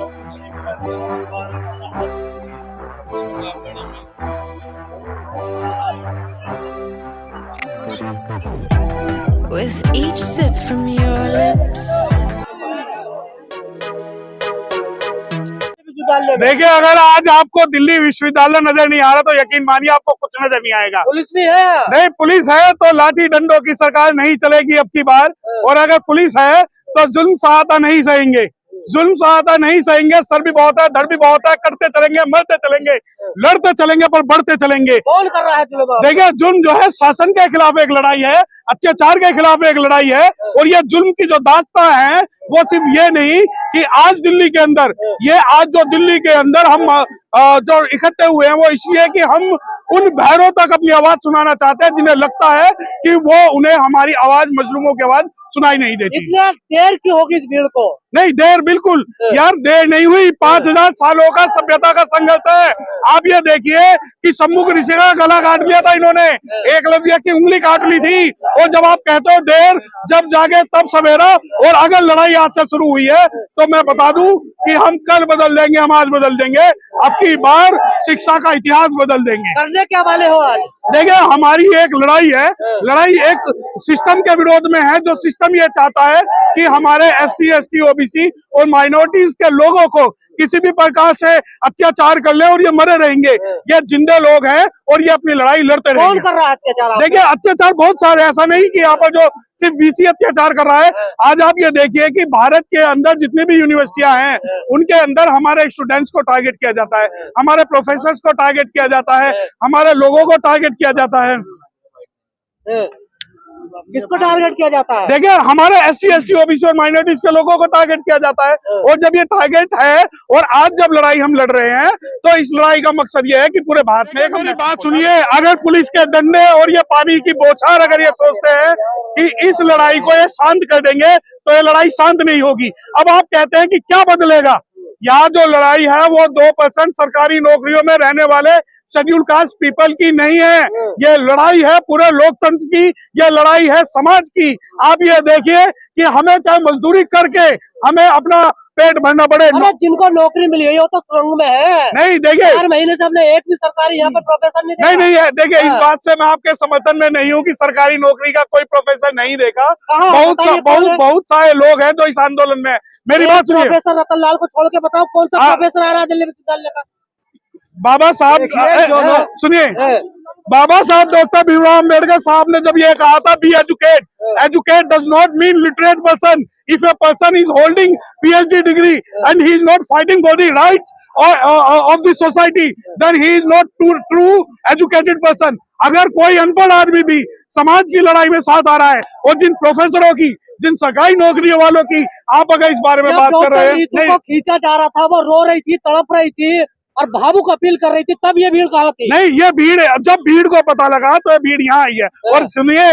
With each sip from your lips. देखिए, अगर आज आपको दिल्ली विश्वविद्यालय नजर नहीं आ रहा तो यकीन मानिए आपको कुछ नजर नहीं आएगा। पुलिस भी है? नहीं, पुलिस है तो लाठी डंडों की सरकार नहीं चलेगी अब की बार। और अगर पुलिस है तो जुल्म सहायता नहीं सहेंगे, जुल्म सहायता नहीं सहेंगे। सर भी बहुत है, धड़ भी बहुत है, करते चलेंगे, मरते चलेंगे, लड़ते चलेंगे, पर बढ़ते चलेंगे। कौन कर रहा है जुल्म? देखिए, जुल्म जो है शासन के खिलाफ एक लड़ाई है, अत्याचार के खिलाफ एक लड़ाई है। और ये जुल्म की जो दास्तां है वो सिर्फ ये नहीं कि आज दिल्ली के अंदर, ये आज जो दिल्ली के अंदर हम जो इकट्ठे हुए हैं वो इसलिए कि हम उन बहरों तक अपनी आवाज सुनाना चाहते हैं जिन्हें लगता है कि वो उन्हें हमारी आवाज, मजलूमों की आवाज सुनाई नहीं देती। इतना देर क्यों होगी इस भीड़ को? नहीं, देर बिल्कुल यार देर नहीं हुई। 5000 सालों का सभ्यता का संघर्ष है। आप ये देखिए कि सम्मुख ऋषि का गला काट लिया था इन्होंने, एकलव्य की उंगली काट ली थी। और जब आप कहते हो देर, जब जागे तब सवेरा। और अगर लड़ाई आज से शुरू हुई है तो मैं बता दूं कि हम कल बदल देंगे, हम आज बदल देंगे। अब की बार शिक्षा का इतिहास बदल देंगे। करने क्या वाले हो आज? देखिए, हमारी एक लड़ाई है, लड़ाई एक सिस्टम के विरोध में है। जो सिस्टम ये चाहता है कि हमारे SC, ST, OBC और माइनॉरिटीज के लोगों को किसी भी प्रकार से अत्याचार कर ले और ये मरे रहेंगे। ये जिंदे लोग हैं और ये अपनी लड़ाई लड़ते रहेंगे। कौन कर रहा है अत्याचार? देखिए, अत्याचार बहुत सारे, ऐसा नहीं कि यहाँ पर जो सिर्फ VC अत्याचार कर रहा है। आज आप ये देखिए कि भारत के अंदर जितनी भी यूनिवर्सिटियां हैं उनके अंदर हमारे स्टूडेंट्स को टारगेट किया जाता है, हमारे प्रोफेसर्स को टारगेट किया जाता है, हमारे लोगों को टारगेट किया जाता है। किसको टारगेट किया जाता है? देखिए, हमारे SC, ST, OBC और माइनॉरिटीज के लोगों को टारगेट किया जाता है। और जब ये टारगेट है और आज जब लड़ाई हम लड़ रहे हैं तो इस लड़ाई का मकसद ये है कि पूरे भारत में एक, मेरी बात सुनिए, अगर पुलिस के डंडे और ये पानी की बौछार अगर ये सोचते हैं कि इस लड़ाई को ये शांत कर देंगे तो ये लड़ाई शांत नहीं होगी। अब आप कहते हैं कि क्या बदलेगा? यहाँ जो लड़ाई है वो 2% सरकारी नौकरियों में रहने वाले शेड्यूल कास्ट पीपल की नहीं है। ये लड़ाई है पूरे लोकतंत्र की, ये लड़ाई है समाज की। आप ये देखिए कि हमें चाहे मजदूरी करके हमें अपना पेट भरना पड़े। जिनको नौकरी मिली है वो तो सुरंग में है। नहीं, देखिए 4 महीने से हमने एक भी सरकारी यहाँ पर प्रोफेसर नहीं देखा। नहीं है। देखिए, इस बात से मैं आपके समर्थन में नहीं हूँ कि सरकारी नौकरी का कोई प्रोफेसर नहीं देखा। बहुत सारे लोग हैं जो इस आंदोलन में। मेरी बात सुनिए, प्रोफेसर रतन लाल को छोड़ के बताओ कौन सा प्रोफेसर आ रहा है दिल्ली विश्वविद्यालय का? बाबा साहब सुनिए, बाबा साहब डॉक्टर भीमराव अम्बेडकर साहब ने जब ये कहा था, be educate, educate does not mean literate person. If a person is holding PhD degree and he is not fighting for the rights of the society, then he is not true educated person. अगर कोई अनपढ़ आदमी भी समाज की लड़ाई में साथ आ रहा है और जिन प्रोफेसरों की, जिन सरकारी नौकरियों वालों की आप अगर इस बारे में बात कर रहे हैं, नहीं खींचा जा रहा था, वो रो रही थी, तड़प रही थी और भावुक अपील कर रही थी, तब ये भीड़ कहाँ थी? नहीं, ये भीड़ जब भीड़ को पता लगा तो ये भीड़ यहाँ आई है। और सुनिए,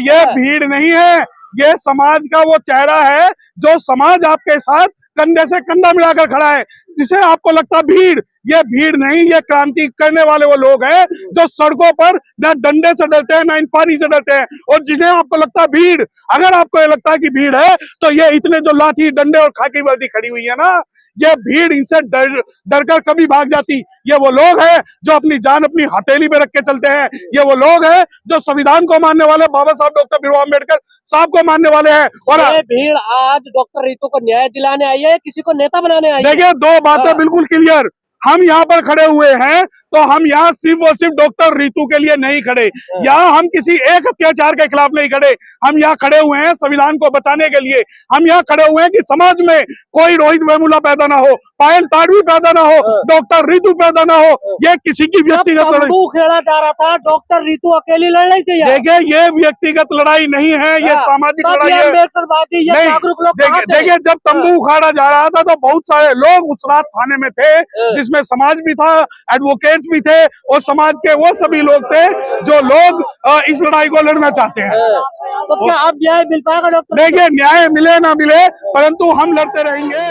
ये भीड़ नहीं है, ये समाज का वो चेहरा है जो समाज आपके साथ कंधे से कंधा मिलाकर खड़ा है। जिसे आपको लगता भीड़, ये भीड़ नहीं, ये क्रांति करने वाले वो लोग हैं जो सड़कों पर न डंडे से डरते हैं, न इन पानी से डरते हैं। और जिन्हें आपको लगता भीड़, अगर आपको ये लगता है कि भीड़ है तो ये इतने जो लाठी डंडे और खाकी वर्दी खड़ी हुई है ना, ये भीड़ इनसे डर कर कभी भाग जाती। ये वो लोग हैं जो अपनी जान अपनी हथेली पे रख के चलते हैं। ये वो लोग हैं जो संविधान को मानने वाले, बाबा साहब डॉक्टर भीमराव अम्बेडकर साहब को मानने वाले हैं। और ये भीड़ आज डॉक्टर रितु को न्याय दिलाने आई है, किसी को नेता बनाने आई है? देखिए, 2 बातें बिल्कुल क्लियर। हम यहाँ पर खड़े हुए हैं तो हम यहाँ सिर्फ और सिर्फ डॉक्टर रितु के लिए नहीं खड़े, यहाँ हम किसी एक अत्याचार के खिलाफ नहीं खड़े। हम यहाँ खड़े हुए हैं संविधान को बचाने के लिए। हम यहाँ खड़े हुए हैं कि समाज में कोई रोहित वेमुला पैदा ना हो, पायल ताड़वी पैदा ना हो, डॉक्टर रितु पैदा ना हो। ये किसी की व्यक्तिगत लड़ाई खेला जा रहा था, डॉक्टर रितु अकेली लड़ रही थी। देखिए, ये व्यक्तिगत लड़ाई नहीं है, ये सामाजिक लड़ाई है। देखिए, जब तंबू उखाड़ा जा रहा था तो बहुत सारे लोग उस रात थाने में थे, जिसमें समाज भी था, एडवोकेट्स भी थे और समाज के वो सभी लोग थे जो लोग इस लड़ाई को लड़ना चाहते हैं। तो क्या अब न्याय मिल पाएगा डॉक्टर? देखिए, न्याय मिले ना मिले परंतु हम लड़ते रहेंगे।